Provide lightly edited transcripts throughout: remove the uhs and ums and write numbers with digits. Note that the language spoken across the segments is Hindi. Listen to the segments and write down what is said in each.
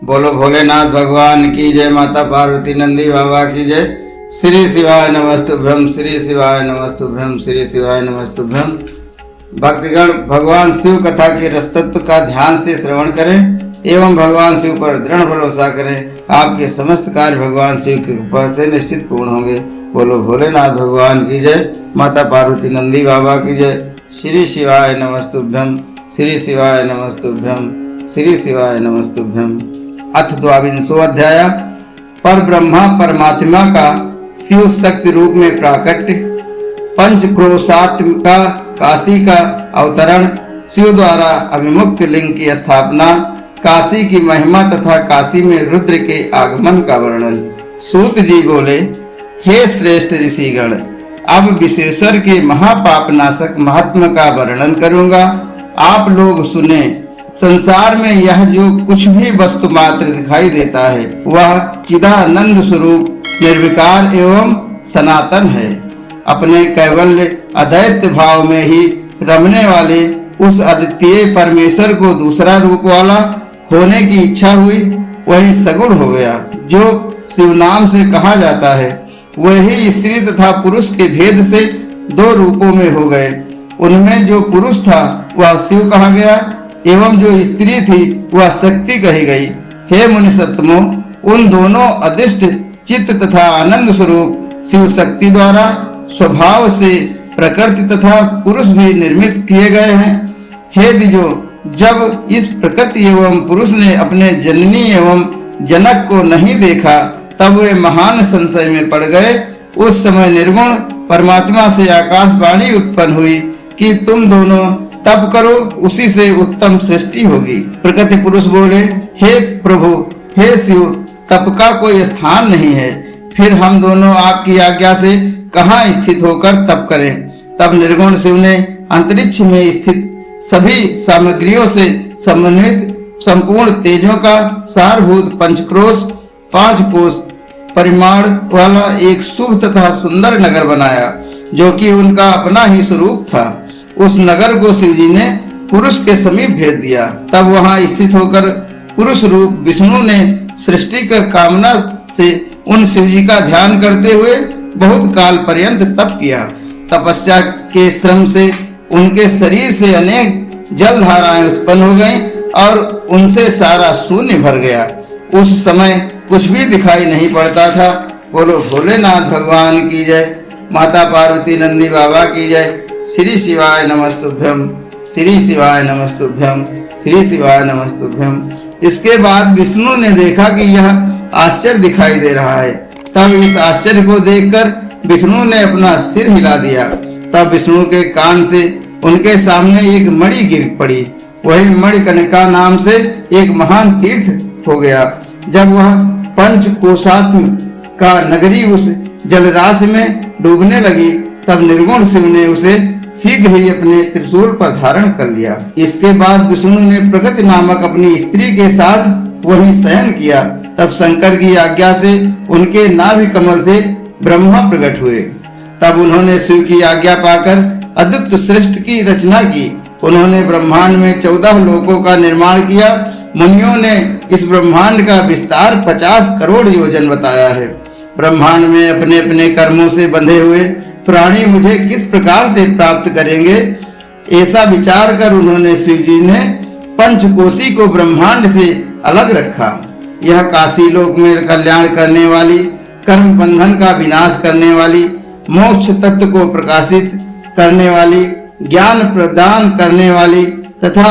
बोलो भोलेनाथ भगवान की जय। माता पार्वती नंदी बाबा की जय। श्री शिवाय नमस्तुभ्यम, श्री शिवाय नमस्तुभ्यम, श्री शिवाय नमस्तुभ्यम। भक्तगण भगवान शिव कथा के रसतत्व का ध्यान से श्रवण करें एवं भगवान शिव पर दृढ़ भरोसा करें। आपके समस्त कार्य भगवान शिव की कृपा से निश्चित पूर्ण होंगे। बोलो भोलेनाथ भगवान की जय। माता पार्वती नंदी बाबा की जय। श्री शिवाय नमस्तुभ्यम, श्री शिवाय नमस्तुभ्यम, श्री शिवाय नमस्तुभ्यम। अथ द्वाविंशो अध्याय। पर ब्रह्मा परमात्मा का शिव शक्ति रूप में प्राकट्य, पंचक्रोशात्म का काशी का अवतरण, शिव द्वारा अभिमुक्त लिंग की स्थापना, काशी की महिमा तथा काशी में रुद्र के आगमन का वर्णन। सूत जी बोले, हे श्रेष्ठ ऋषिगण, अब विशेषर के महापाप नाशक महात्मा का वर्णन करूंगा। आप लोग सुने। संसार में यह जो कुछ भी वस्तु मात्र दिखाई देता है वह चिदानंद स्वरूप निर्विकार एवं सनातन है। अपने कैवल्य अद्वैत भाव में ही रमने वाले उस अद्वितीय परमेश्वर को दूसरा रूप वाला होने की इच्छा हुई, वही सगुण हो गया। जो शिव नाम से कहा जाता है वही स्त्री तथा पुरुष के भेद से दो रूपों में हो गए। उनमें जो पुरुष था वह शिव कहा गया एवं जो स्त्री थी वह शक्ति कही गई। हे मुनिसत्तमो, उन दोनों अदिष्ट चित्त तथा आनंद स्वरूप शिव शक्ति द्वारा स्वभाव से प्रकृति तथा पुरुष भी निर्मित किए गए हैं। हे द्विजो, जब इस प्रकृति एवं पुरुष ने अपने जननी एवं जनक को नहीं देखा तब वे महान संशय में पड़ गए। उस समय निर्गुण परमात्मा से आकाशवाणी उत्पन्न हुई कि तुम दोनों तप करो, उसी से उत्तम सृष्टि होगी। प्रकृति पुरुष बोले, हे प्रभु, हे शिव, तप का कोई स्थान नहीं है, फिर हम दोनों आपकी आज्ञा से कहाँ स्थित होकर तप करें। तब निर्गुण शिव ने अंतरिक्ष में स्थित सभी सामग्रियों से समन्वित संपूर्ण तेजों का सारभूत पंचक्रोश 5 कोश परिमाण वाला एक शुभ तथा सुंदर नगर बनाया, जो कि उनका अपना ही स्वरूप था। उस नगर को शिव जी ने पुरुष के समीप भेज दिया। तब वहां स्थित होकर पुरुष रूप विष्णु ने सृष्टि की कामना से उन शिव जी का ध्यान करते हुए बहुत काल पर्यंत तप किया। तपस्या के श्रम से उनके शरीर से अनेक जल धाराएं उत्पन्न हो गईं और उनसे सारा शून्य भर गया। उस समय कुछ भी दिखाई नहीं पड़ता था। बोलो भोलेनाथ भगवान की जय। माता पार्वती नंदी बाबा की जय। श्री शिवाय नमस्तुभ्यम, श्री शिवाय नमस्तुभ्यम, श्री शिवाय नमस्तुभ्यम। इसके बाद विष्णु ने देखा कि यह आश्चर्य दिखाई दे रहा है। तब इस आश्चर्य को देखकर विष्णु ने अपना सिर हिला दिया। तब विष्णु के कान से उनके सामने एक मणि गिर पड़ी। वही मणिकर्णिका नाम से एक महान तीर्थ हो गया। जब वह पंचकोशात्म का नगरी उस जलराशि में डूबने लगी तब निर्गुण शिव ने उसे शीघ्र ही अपने त्रिशूल पर धारण कर लिया। इसके बाद विष्णु ने प्रकृति नामक अपनी स्त्री के साथ वही शयन किया। तब शंकर की आज्ञा से उनके नाभि कमल से ब्रह्मा प्रकट हुए। तब उन्होंने शिव की आज्ञा पाकर अद्भुत सृष्टि की रचना की। उन्होंने ब्रह्मांड में 14 लोकों का निर्माण किया। मुनियों ने इस ब्रह्मांड का विस्तार 50 करोड़ योजन बताया है। ब्रह्मांड में अपने अपने कर्मों से बंधे हुए प्राणी मुझे किस प्रकार से प्राप्त करेंगे, ऐसा विचार कर उन्होंने शिव जी ने पंचकोशी को ब्रह्मांड से अलग रखा। यह काशी लोक में कल्याण करने वाली, कर्म बंधन का विनाश करने वाली, मोक्ष तत्व को प्रकाशित करने वाली, ज्ञान प्रदान करने वाली तथा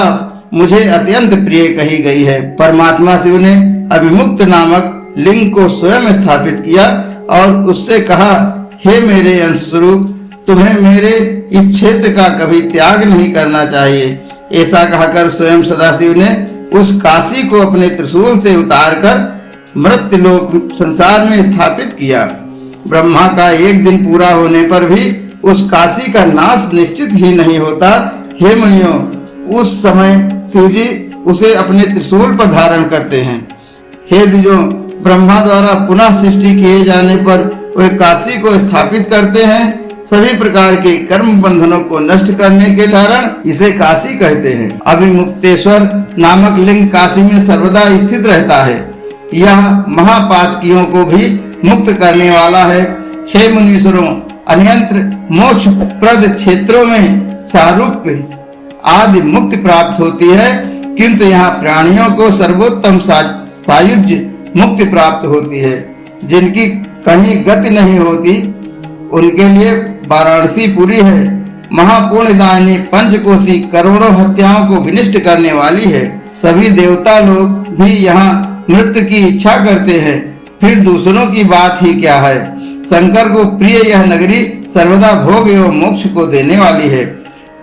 मुझे अत्यंत प्रिय कही गई है। परमात्मा शिव ने अभिमुक्त नामक लिंग को स्वयं स्थापित किया और उससे कहा, हे मेरे अंश स्वरूप, तुम्हें मेरे इस क्षेत्र का कभी त्याग नहीं करना चाहिए। ऐसा कहकर स्वयं सदाशिव ने उस काशी को अपने त्रिशूल से उतारकर मृत्युलोक संसार में स्थापित किया। ब्रह्मा का एक दिन पूरा होने पर भी उस काशी का नाश निश्चित ही नहीं होता। हे मुनियों, उस समय शिव जी उसे अपने त्रिशूल पर धारण करते हैं। हे द्विजों, ब्रह्मा द्वारा पुनः सृष्टि किए जाने पर वे काशी को स्थापित करते हैं। सभी प्रकार के कर्म बंधनों को नष्ट करने के कारण इसे काशी कहते हैं। अभिमुक्तेश्वर नामक लिंग काशी में सर्वदा स्थित रहता है। यह महापातकियों को भी मुक्त करने वाला है। हे मुनीश्वरों, अन्यंत्र मोक्ष प्रद क्षेत्रों में सारूप्य आदि मुक्ति प्राप्त होती है, किंतु यहाँ प्राणियों को सर्वोत्तम सायुज्य मुक्ति प्राप्त होती है। जिनकी कहीं गति नहीं होती उनके लिए वाराणसी पुरी है। महापुण्यदायिनी पंचकोशी करोड़ों हत्याओं को विनिष्ट करने वाली है। सभी देवता लोग भी यहाँ मृत्यु की इच्छा करते हैं, फिर दूसरों की बात ही क्या है। शंकर को प्रिय यह नगरी सर्वदा भोग एवं मोक्ष को देने वाली है।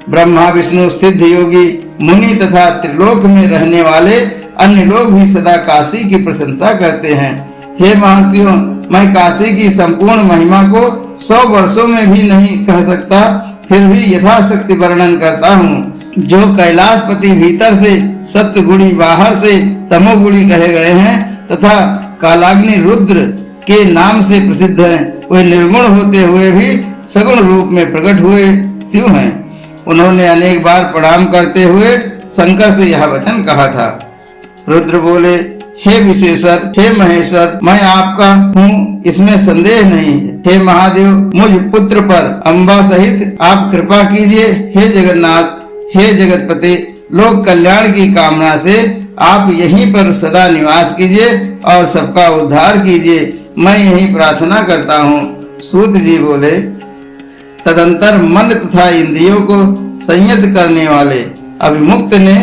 ब्रह्मा विष्णु सिद्ध योगी मुनि तथा त्रिलोक में रहने वाले अन्य लोग भी सदा काशी की प्रशंसा करते हैं। हे महर्षियों, मैं काशी की संपूर्ण महिमा को 100 वर्षों में भी नहीं कह सकता, फिर भी यथाशक्ति वर्णन करता हूँ। जो कैलाशपति भीतर से सत्वगुणी, बाहर से तमोगुणी कहे गए हैं तथा कालाग्नि रुद्र के नाम से प्रसिद्ध हैं, वे निर्गुण होते हुए भी सगुण रूप में प्रकट हुए शिव हैं। उन्होंने अनेक बार प्रणाम करते हुए शंकर से यह वचन कहा था। रुद्र बोले, हे विशेषर, हे महेश्वर, मैं आपका हूँ, इसमें संदेह नहीं है। हे महादेव, मुझ पुत्र पर अम्बा सहित आप कृपा कीजिए। हे जगन्नाथ, हे जगतपति, लोक कल्याण की कामना से आप यहीं पर सदा निवास कीजिए और सबका उद्धार कीजिए, मैं यही प्रार्थना करता हूँ। सूत जी बोले, तदंतर मन तथा इंद्रियों को संयत करने वाले अभिमुक्त ने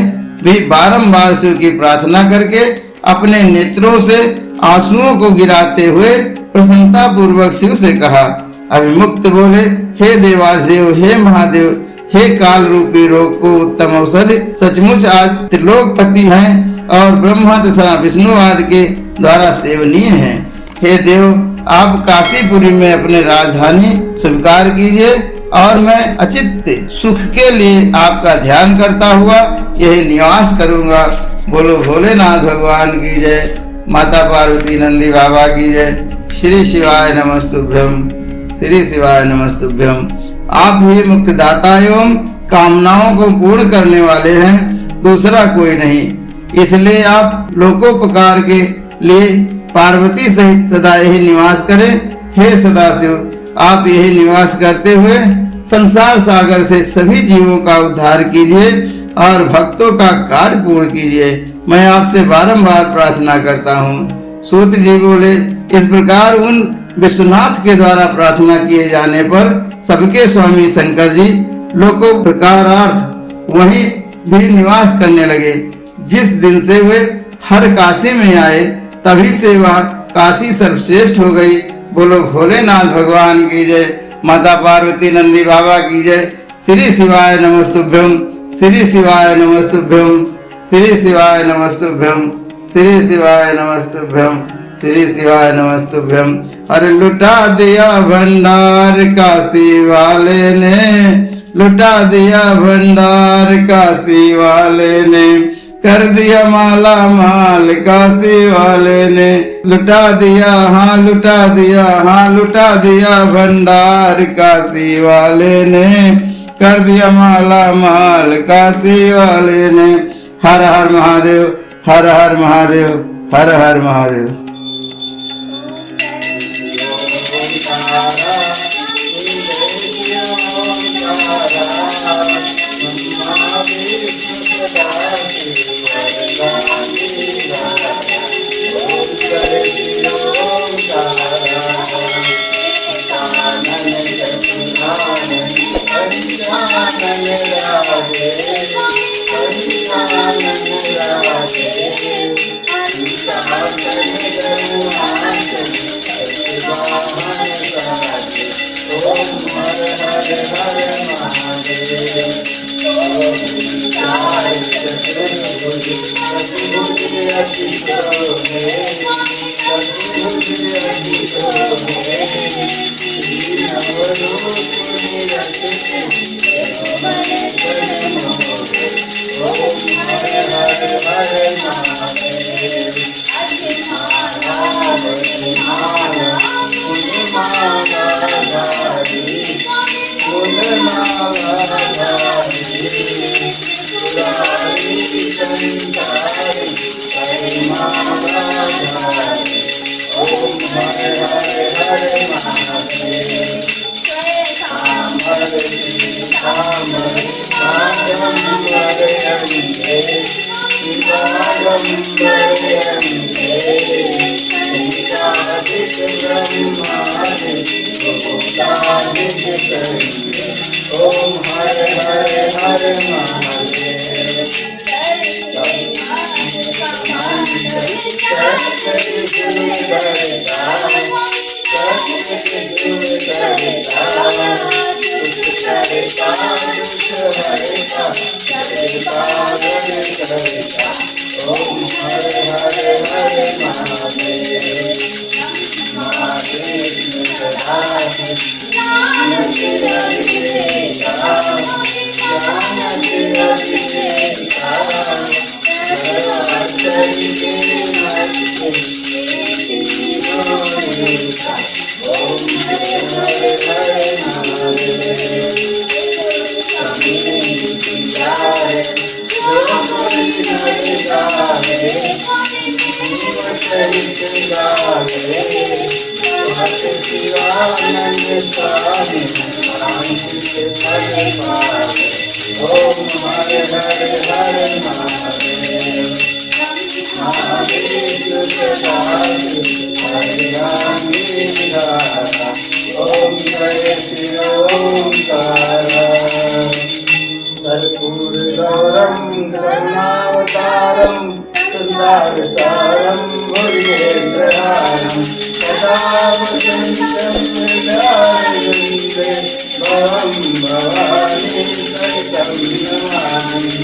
भी बारंबार शिव की प्रार्थना करके अपने नेत्रों से आंसुओं को गिराते हुए प्रसन्नता पूर्वक शिव से कहा। अभिमुक्त बोले, हे देवादेव, हे महादेव, हे काल रूपी रोग को उत्तम औषधि सचमुच आज त्रिलोकपति हैं और ब्रह्मा तथा विष्णु आदि के द्वारा सेवनीय हैं। हे देव, आप काशीपुरी में अपने राजधानी स्वीकार कीजिए और मैं अचित्त सुख के लिए आपका ध्यान करता हुआ यही निवास करूंगा। बोलो भोलेनाथ भगवान की जय, माता पार्वती नंदी बाबा की जय। श्री शिवाय नमस्तुभ्यम, श्री शिवाय नमस्तुभ्यम। आप ही मुक्तिदाता एवं कामनाओं को पूर्ण करने वाले हैं, दूसरा कोई नहीं। इसलिए आप लोकोपकार के लिए पार्वती सहित सदा यही निवास करें। हे सदाशिव, आप यही निवास करते हुए संसार सागर से सभी जीवों का उद्धार कीजिए और भक्तों का कार्य पूर्ण कीजिए, मैं आपसे बारंबार प्रार्थना करता हूँ। सूत जी बोले, इस प्रकार उन विश्वनाथ के द्वारा प्रार्थना किए जाने पर सबके स्वामी शंकर जी लोकोपकारार्थ वहीं भी निवास करने लगे। जिस दिन से वे हर काशी में आए तभी से वह काशी सर्वश्रेष्ठ हो गई। बोलो भोलेनाथ भगवान की जय, माता पार्वती नंदी बाबा की जय। श्री शिवाय नमस्तुभ्यम, श्री शिवाय नमस्तुभ्यम, श्री शिवाय नमस्तुभ्यम, श्री शिवाय नमस्तुभ्यम, श्री शिवाय नमस्तुभ्यम। अरे लुटा दिया भंडार काशी वाले ने, लुटा दिया भंडार काशी वाले ने, कर दिया माला माल काशी वाले ने। लुटा दिया, हाँ लुटा दिया, हाँ लुटा दिया भंडार काशी वाले ने, कर दिया माला माल काशी वाले ने। हर हर महादेव, हर हर महादेव, हर हर महादेव। Hare Hare ओम हरे हरे हरे कर्पूर गौरम करुणावतारम संसारसारम भुजगेन्द्रहारम सदा वसन्तं हृदयारविन्दे भवं भवानी सहितं नमामि।